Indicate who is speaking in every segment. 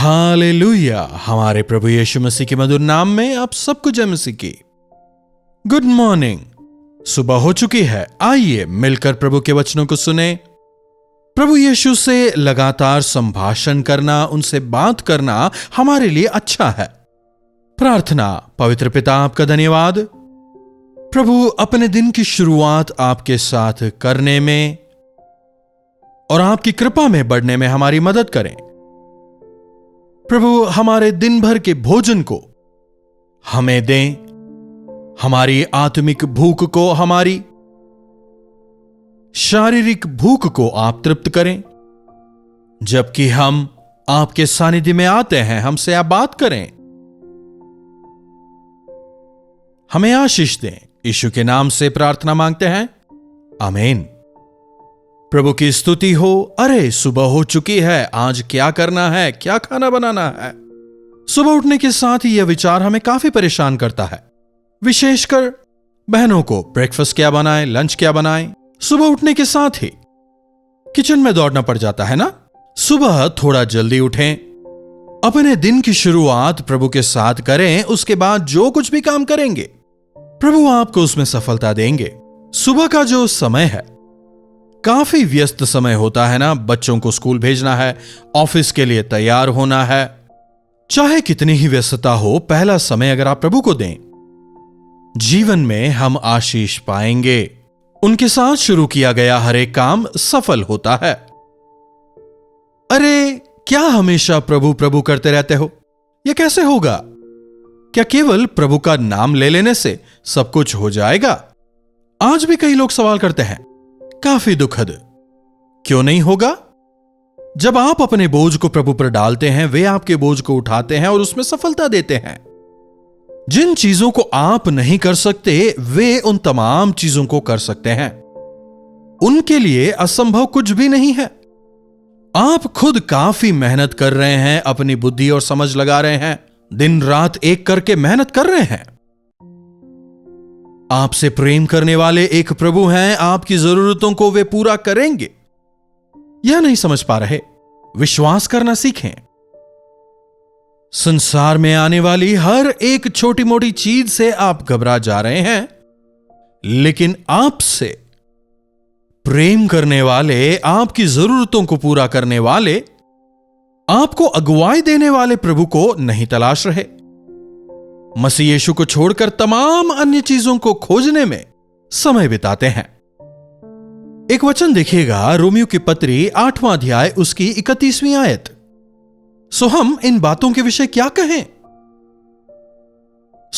Speaker 1: Hallelujah. हमारे प्रभु यीशु मसीह के मधुर नाम में आप सबको जय मसीह की गुड मॉर्निंग। सुबह हो चुकी है, आइए मिलकर प्रभु के वचनों को सुने। प्रभु यीशु से लगातार संभाषण करना, उनसे बात करना हमारे लिए अच्छा है। प्रार्थना। पवित्र पिता, आपका धन्यवाद प्रभु, अपने दिन की शुरुआत आपके साथ करने में और आपकी कृपा में बढ़ने में हमारी मदद करें। प्रभु, हमारे दिन भर के भोजन को हमें दें, हमारी आत्मिक भूख को, हमारी शारीरिक भूख को आप तृप्त करें। जबकि हम आपके सानिध्य में आते हैं, हमसे आप बात करें, हमें आशीष दें। यीशु के नाम से प्रार्थना मांगते हैं, आमीन। प्रभु की स्तुति हो। अरे सुबह हो चुकी है, आज क्या करना है, क्या खाना बनाना है। सुबह उठने के साथ ही यह विचार हमें काफी परेशान करता है, विशेषकर बहनों को। ब्रेकफास्ट क्या बनाएं, लंच क्या बनाएं। सुबह उठने के साथ ही किचन में दौड़ना पड़ जाता है ना। सुबह थोड़ा जल्दी उठें, अपने दिन की शुरुआत प्रभु के साथ करें। उसके बाद जो कुछ भी काम करेंगे, प्रभु आपको उसमें सफलता देंगे। सुबह का जो समय है काफी व्यस्त समय होता है ना। बच्चों को स्कूल भेजना है, ऑफिस के लिए तैयार होना है। चाहे कितनी ही व्यस्तता हो, पहला समय अगर आप प्रभु को दें, जीवन में हम आशीष पाएंगे। उनके साथ शुरू किया गया हर एक काम सफल होता है। अरे क्या हमेशा प्रभु प्रभु करते रहते हो? यह कैसे होगा? क्या केवल प्रभु का नाम ले लेने से सब कुछ हो जाएगा? आज भी कई लोग सवाल करते हैं। काफी दुखद। क्यों नहीं होगा? जब आप अपने बोझ को प्रभु पर डालते हैं, वे आपके बोझ को उठाते हैं और उसमें सफलता देते हैं। जिन चीजों को आप नहीं कर सकते, वे उन तमाम चीजों को कर सकते हैं। उनके लिए असंभव कुछ भी नहीं है। आप खुद काफी मेहनत कर रहे हैं, अपनी बुद्धि और समझ लगा रहे हैं, दिन रात एक करके मेहनत कर रहे हैं। आपसे प्रेम करने वाले एक प्रभु हैं, आपकी जरूरतों को वे पूरा करेंगे। यह नहीं समझ पा रहे? विश्वास करना सीखें। संसार में आने वाली हर एक छोटी मोटी चीज से आप घबरा जा रहे हैं, लेकिन आपसे प्रेम करने वाले, आपकी जरूरतों को पूरा करने वाले, आपको अगुवाई देने वाले प्रभु को नहीं तलाश रहे। मसीह यीशु को छोड़कर तमाम अन्य चीजों को खोजने में समय बिताते हैं। एक वचन देखिएगा, रोमियो की पत्री 8वां अध्याय उसकी 31वीं आयत। सो हम इन बातों के विषय क्या कहें?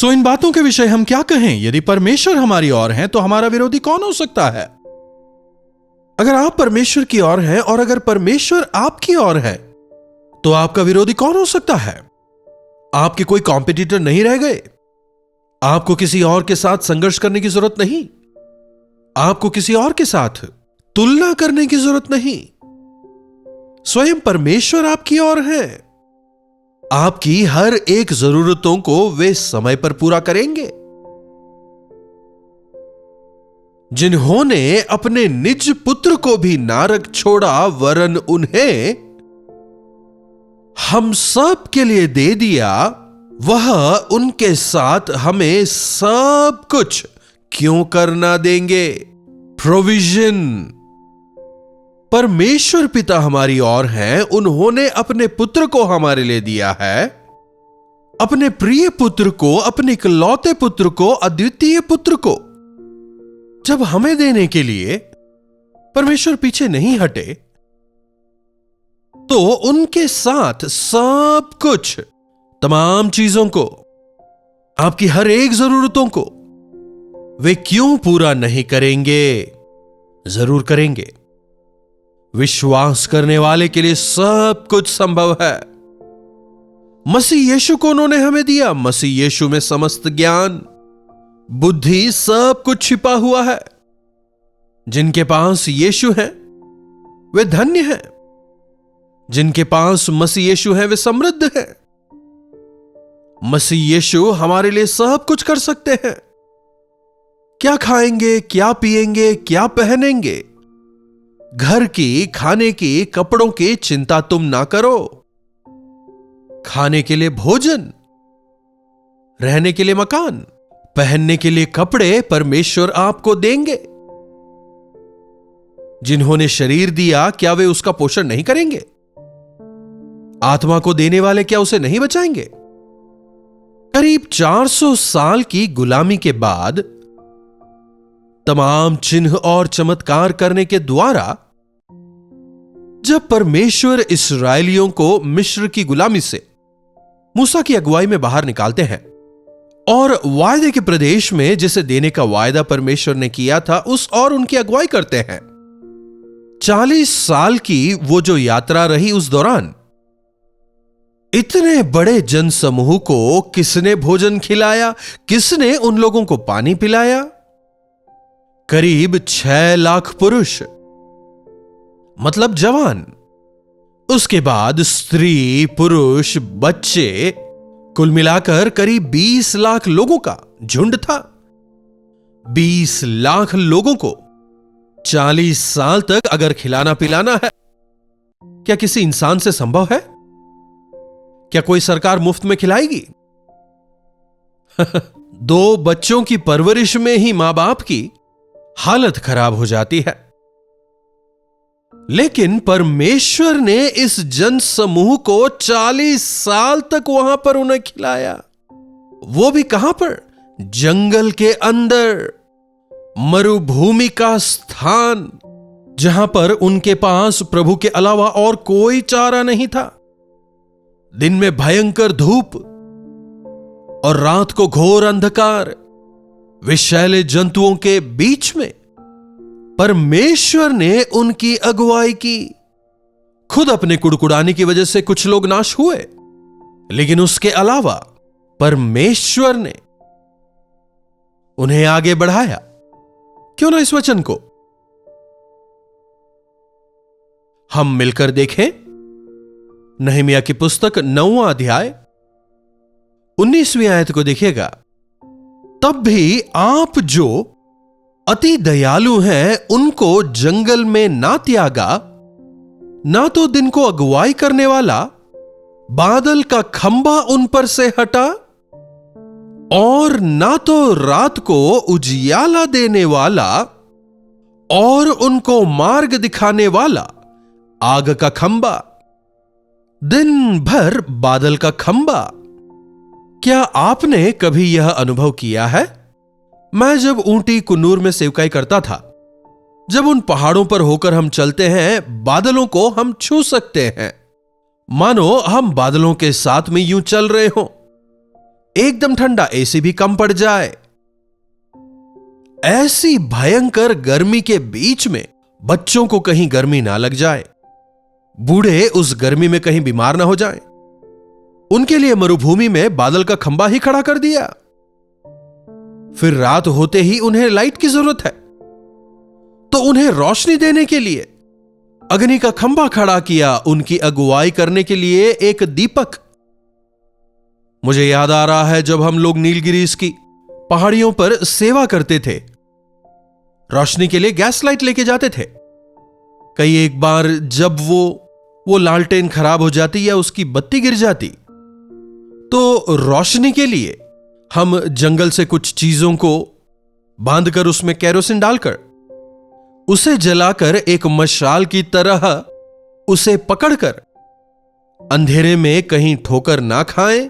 Speaker 1: इन बातों के विषय हम क्या कहें? यदि परमेश्वर हमारी ओर है तो हमारा विरोधी कौन हो सकता है? अगर आप परमेश्वर की ओर हैं और अगर परमेश्वर आपकी ओर है तो आपका विरोधी कौन हो सकता है? आपके कोई कॉम्पिटिटर नहीं रह गए। आपको किसी और के साथ संघर्ष करने की जरूरत नहीं। आपको किसी और के साथ तुलना करने की जरूरत नहीं। स्वयं परमेश्वर आपकी ओर है। आपकी हर एक जरूरतों को वे समय पर पूरा करेंगे। जिन्होंने अपने निज पुत्र को भी नारक छोड़ा, वरन उन्हें हम सब के लिए दे दिया, वह उनके साथ हमें सब कुछ क्यों करना देंगे? प्रोविजन। परमेश्वर पिता हमारी ओर हैं, उन्होंने अपने पुत्र को हमारे लिए दिया है। अपने प्रिय पुत्र को, अपने इकलौते पुत्र को, अद्वितीय पुत्र को जब हमें देने के लिए परमेश्वर पीछे नहीं हटे, तो उनके साथ सब कुछ, तमाम चीजों को, आपकी हर एक जरूरतों को वे क्यों पूरा नहीं करेंगे? जरूर करेंगे। विश्वास करने वाले के लिए सब कुछ संभव है। मसीह यीशु को उन्होंने हमें दिया। मसीह यीशु में समस्त ज्ञान, बुद्धि, सब कुछ छिपा हुआ है। जिनके पास यीशु है वे धन्य हैं। जिनके पास मसीह यीशु है वे समृद्ध हैं। मसीह यीशु हमारे लिए सब कुछ कर सकते हैं। क्या खाएंगे, क्या पिएंगे, क्या पहनेंगे, घर की, खाने की, कपड़ों की चिंता तुम ना करो। खाने के लिए भोजन, रहने के लिए मकान, पहनने के लिए कपड़े परमेश्वर आपको देंगे। जिन्होंने शरीर दिया, क्या वे उसका पोषण नहीं करेंगे? आत्मा को देने वाले क्या उसे नहीं बचाएंगे? करीब 400 साल की गुलामी के बाद तमाम चिन्ह और चमत्कार करने के द्वारा जब परमेश्वर इस्राएलियों को मिस्र की गुलामी से मूसा की अगुवाई में बाहर निकालते हैं और वायदे के प्रदेश में जिसे देने का वायदा परमेश्वर ने किया था उस और उनकी अगुवाई करते हैं, 40 साल की वो जो यात्रा रही, उस दौरान इतने बड़े जनसमूह को किसने भोजन खिलाया? किसने उन लोगों को पानी पिलाया? करीब 6 लाख पुरुष, मतलब जवान, उसके बाद स्त्री, पुरुष, बच्चे, कुल मिलाकर करीब 20 लाख लोगों का झुंड था। 20 लाख लोगों को 40 साल तक अगर खिलाना पिलाना है, क्या किसी इंसान से संभव है? क्या कोई सरकार मुफ्त में खिलाएगी? 2 बच्चों की परवरिश में ही मां बाप की हालत खराब हो जाती है। लेकिन परमेश्वर ने इस जनसमूह को 40 साल तक वहां पर उन्हें खिलाया। वो भी कहां पर? जंगल के अंदर, मरुभूमि का स्थान, जहां पर उनके पास प्रभु के अलावा और कोई चारा नहीं था। दिन में भयंकर धूप और रात को घोर अंधकार, विषैले जंतुओं के बीच में परमेश्वर ने उनकी अगुवाई की। खुद अपने कुड़कुड़ाने की वजह से कुछ लोग नाश हुए, लेकिन उसके अलावा परमेश्वर ने उन्हें आगे बढ़ाया। क्यों ना इस वचन को हम मिलकर देखें। नहमीया की पुस्तक 9वां अध्याय 19वीं आयत को देखिएगा। तब भी आप जो अति दयालु हैं उनको जंगल में ना त्यागा, ना तो दिन को अगुवाई करने वाला बादल का खंबा उन पर से हटा, और ना तो रात को उजियाला देने वाला और उनको मार्ग दिखाने वाला आग का खंबा। दिन भर बादल का खंबा। क्या आपने कभी यह अनुभव किया है? मैं जब ऊंटी कुन्नूर में सेवकाई करता था, जब उन पहाड़ों पर होकर हम चलते हैं, बादलों को हम छू सकते हैं, मानो हम बादलों के साथ में यूं चल रहे हों। एकदम ठंडा, एसी भी कम पड़ जाए। ऐसी भयंकर गर्मी के बीच में बच्चों को कहीं गर्मी ना लग जाए, बूढ़े उस गर्मी में कहीं बीमार ना हो जाएं, उनके लिए मरुभूमि में बादल का खंबा ही खड़ा कर दिया। फिर रात होते ही उन्हें लाइट की जरूरत है, तो उन्हें रोशनी देने के लिए अग्नि का खंबा खड़ा किया, उनकी अगुवाई करने के लिए एक दीपक। मुझे याद आ रहा है जब हम लोग नीलगिरीज की पहाड़ियों पर सेवा करते थे, रोशनी के लिए गैस लाइट लेके जाते थे। कई एक बार जब वो लालटेन खराब हो जाती या उसकी बत्ती गिर जाती, तो रोशनी के लिए हम जंगल से कुछ चीजों को बांधकर उसमें केरोसिन डालकर उसे जलाकर एक मशाल की तरह उसे पकड़कर अंधेरे में कहीं ठोकर ना खाएं,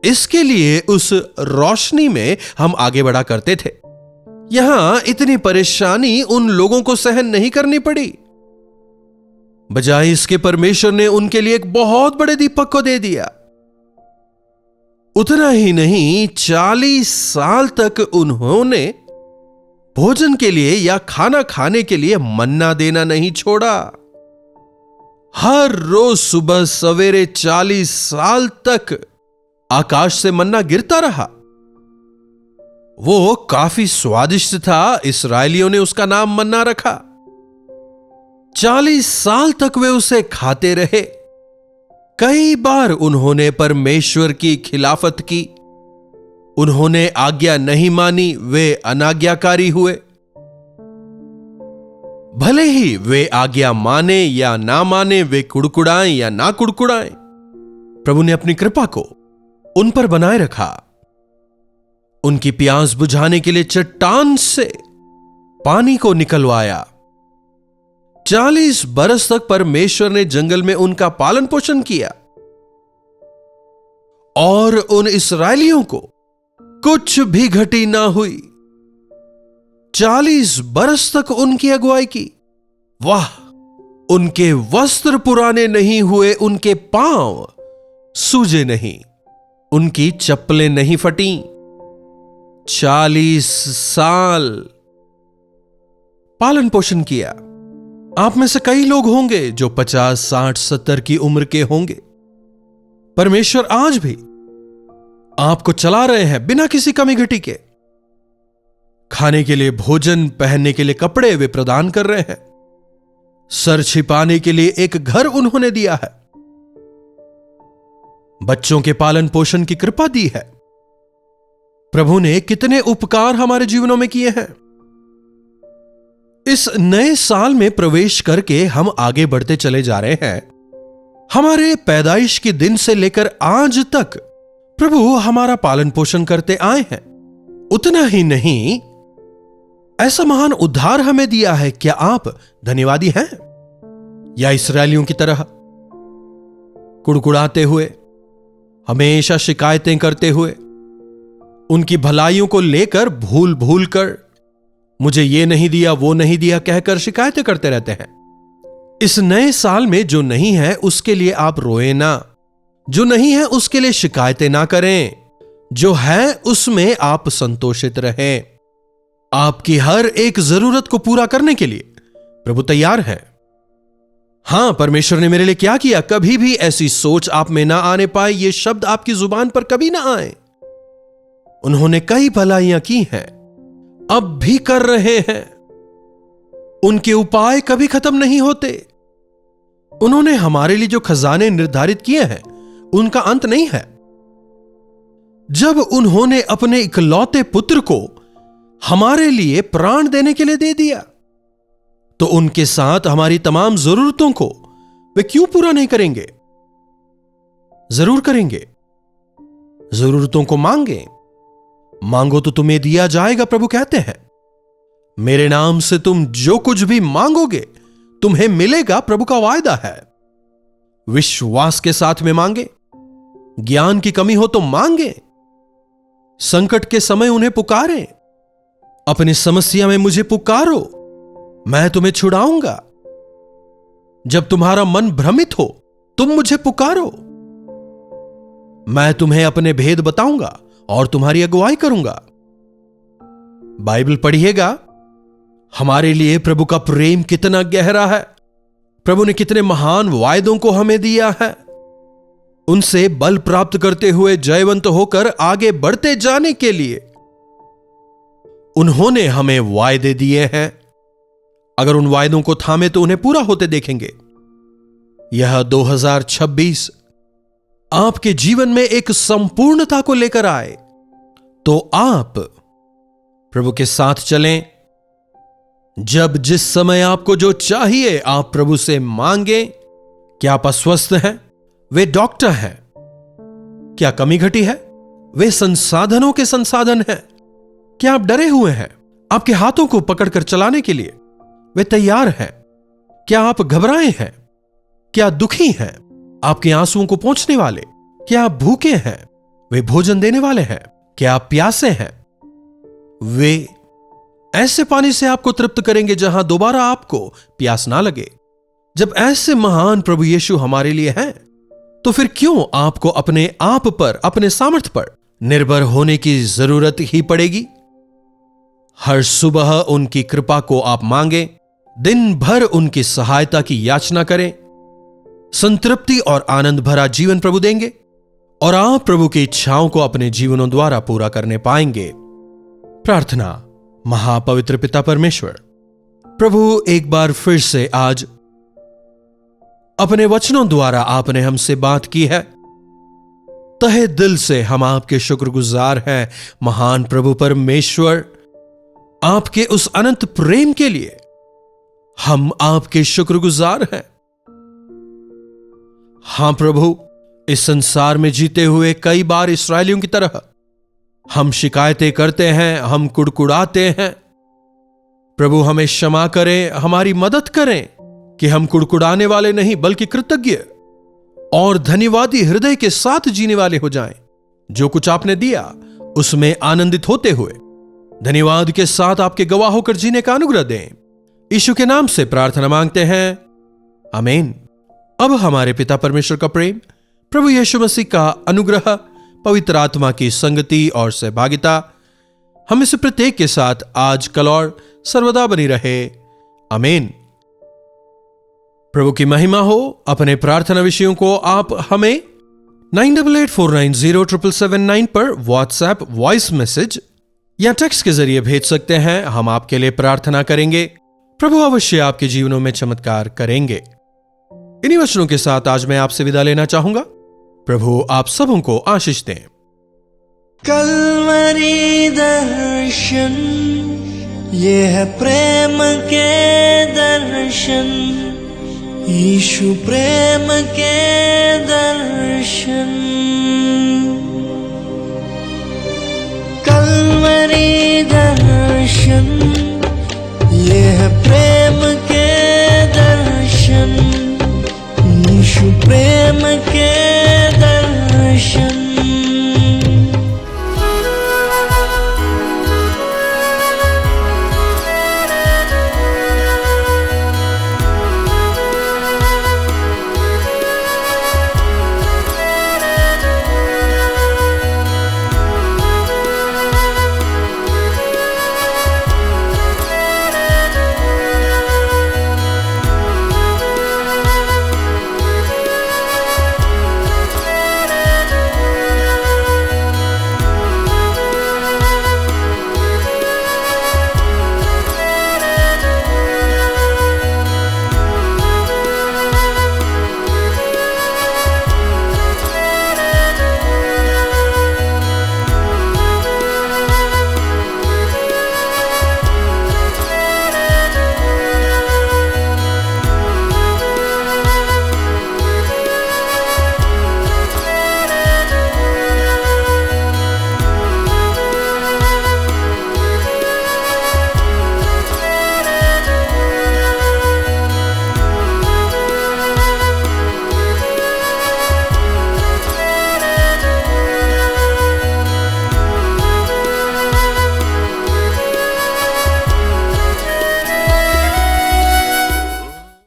Speaker 1: इसके लिए उस रोशनी में हम आगे बढ़ा करते थे। यहां इतनी परेशानी उन लोगों को सहन नहीं करनी पड़ी। बजाय इसके परमेश्वर ने उनके लिए एक बहुत बड़े दीपक को दे दिया। उतना ही नहीं, 40 साल तक उन्होंने भोजन के लिए या खाना खाने के लिए मन्ना देना नहीं छोड़ा। हर रोज सुबह सवेरे 40 साल तक आकाश से मन्ना गिरता रहा। वो काफी स्वादिष्ट था, इस्राएलियों ने उसका नाम मन्ना रखा। 40 साल तक वे उसे खाते रहे। कई बार उन्होंने परमेश्वर की खिलाफत की, उन्होंने आज्ञा नहीं मानी, वे अनाज्ञाकारी हुए। भले ही वे आज्ञा माने या ना माने, वे कुड़कुड़ाएं या ना कुड़कुड़ाएं, प्रभु ने अपनी कृपा को उन पर बनाए रखा। उनकी प्यास बुझाने के लिए चट्टान से पानी को निकलवाया। 40 बरस तक परमेश्वर ने जंगल में उनका पालन पोषण किया और उन इस्राएलियों को कुछ भी घटी ना हुई। 40 बरस तक उनकी अगुवाई की। वाह, उनके वस्त्र पुराने नहीं हुए, उनके पांव सूजे नहीं, उनकी चप्पलें नहीं फटी। 40 साल पालन पोषण किया। आप में से कई लोग होंगे जो 50, 60, 70 की उम्र के होंगे। परमेश्वर आज भी आपको चला रहे हैं बिना किसी कमी घटी के। खाने के लिए भोजन, पहनने के लिए कपड़े वे प्रदान कर रहे हैं। सर छिपाने के लिए एक घर उन्होंने दिया है। बच्चों के पालन पोषण की कृपा दी है। प्रभु ने कितने उपकार हमारे जीवनों में किए हैं। इस नए साल में प्रवेश करके हम आगे बढ़ते चले जा रहे हैं। हमारे पैदाइश के दिन से लेकर आज तक प्रभु हमारा पालन पोषण करते आए हैं। उतना ही नहीं, ऐसा महान उद्धार हमें दिया है। क्या आप धन्यवादी हैं? या इस्राएलियों की तरह कुड़कुड़ाते हुए, हमेशा शिकायतें करते हुए, उनकी भलाइयों को लेकर भूल भूल कर मुझे ये नहीं दिया, वो नहीं दिया कहकर शिकायतें करते रहते हैं? इस नए साल में जो नहीं है उसके लिए आप रोए ना, जो नहीं है उसके लिए शिकायतें ना करें। जो है उसमें आप संतोषित रहें। आपकी हर एक जरूरत को पूरा करने के लिए प्रभु तैयार है। हां, परमेश्वर ने मेरे लिए क्या किया, कभी भी ऐसी सोच आप में ना आने पाए, ये शब्द आपकी जुबान पर कभी ना आए। उन्होंने कई भलाइयां की हैं, अब भी कर रहे हैं। उनके उपाय कभी खत्म नहीं होते। उन्होंने हमारे लिए जो खजाने निर्धारित किए हैं उनका अंत नहीं है। जब उन्होंने अपने इकलौते पुत्र को हमारे लिए प्राण देने के लिए दे दिया, तो उनके साथ हमारी तमाम जरूरतों को वे क्यों पूरा नहीं करेंगे? जरूर करेंगे। जरूरतों को मांगे, मांगो तो तुम्हें दिया जाएगा। प्रभु कहते हैं, मेरे नाम से तुम जो कुछ भी मांगोगे तुम्हें मिलेगा। प्रभु का वायदा है। विश्वास के साथ में मांगे। ज्ञान की कमी हो तो मांगे। संकट के समय उन्हें पुकारें। अपनी समस्या में मुझे पुकारो, मैं तुम्हें छुड़ाऊंगा। जब तुम्हारा मन भ्रमित हो तुम मुझे पुकारो, मैं तुम्हें अपने भेद बताऊंगा और तुम्हारी अगुवाई करूंगा। बाइबल पढ़िएगा। हमारे लिए प्रभु का प्रेम कितना गहरा है। प्रभु ने कितने महान वायदों को हमें दिया है। उनसे बल प्राप्त करते हुए जयवंत होकर आगे बढ़ते जाने के लिए उन्होंने हमें वायदे दिए हैं। अगर उन वायदों को थामे तो उन्हें पूरा होते देखेंगे। यह 2026 आपके जीवन में एक संपूर्णता को लेकर आए तो आप प्रभु के साथ चलें। जब जिस समय आपको जो चाहिए आप प्रभु से मांगे। क्या आप अस्वस्थ हैं? वे डॉक्टर हैं। क्या कमी घटी है? वे संसाधनों के संसाधन हैं। क्या आप डरे हुए हैं? आपके हाथों को पकड़कर चलाने के लिए वे तैयार हैं। क्या आप घबराए हैं? क्या दुखी हैं? आपके आंसुओं को पोंछने वाले। क्या आप भूखे हैं? वे भोजन देने वाले हैं। क्या आप प्यासे हैं? वे ऐसे पानी से आपको तृप्त करेंगे जहां दोबारा आपको प्यास ना लगे। जब ऐसे महान प्रभु यीशु हमारे लिए हैं तो फिर क्यों आपको अपने आप पर, अपने सामर्थ्य पर निर्भर होने की जरूरत ही पड़ेगी? हर सुबह उनकी कृपा को आप मांगे। दिन भर उनकी सहायता की याचना करें। संतृप्ति और आनंद भरा जीवन प्रभु देंगे और आप प्रभु की इच्छाओं को अपने जीवनों द्वारा पूरा करने पाएंगे। प्रार्थना। महापवित्र पिता परमेश्वर, प्रभु एक बार फिर से आज अपने वचनों द्वारा आपने हमसे बात की है। तहे दिल से हम आपके शुक्रगुजार हैं। महान प्रभु परमेश्वर, आपके उस अनंत प्रेम के लिए हम आपके शुक्रगुजार हैं। हां प्रभु, इस संसार में जीते हुए कई बार इस्राएलियों की तरह हम शिकायतें करते हैं, हम कुड़कुड़ाते हैं। प्रभु हमें क्षमा करें, हमारी मदद करें कि हम कुड़कुड़ाने वाले नहीं बल्कि कृतज्ञ और धन्यवादी हृदय के साथ जीने वाले हो जाएं। जो कुछ आपने दिया उसमें आनंदित होते हुए धन्यवाद के साथ आपके गवाह होकर जीने का अनुग्रह दें। यीशु के नाम से प्रार्थना मांगते हैं, आमीन। अब हमारे पिता परमेश्वर का प्रेम, प्रभु यीशु मसीह का अनुग्रह, पवित्र आत्मा की संगति और सहभागिता हमें से प्रत्येक के साथ आज, कल और सर्वदा बनी रहे, आमीन। प्रभु की महिमा हो। अपने प्रार्थना विषयों को आप हमें 9884907779 पर व्हाट्सएप वॉइस मैसेज या टेक्स्ट के जरिए भेज सकते हैं। हम आपके लिए प्रार्थना करेंगे। प्रभु अवश्य आपके जीवनों में चमत्कार करेंगे। इन्हीं वचनों के साथ आज मैं आपसे विदा लेना चाहूंगा। प्रभु आप सबों को आशीष दें।
Speaker 2: कल्वरी दर्शन, ये है प्रेम के दर्शन, यीशु प्रेम के दर्शन।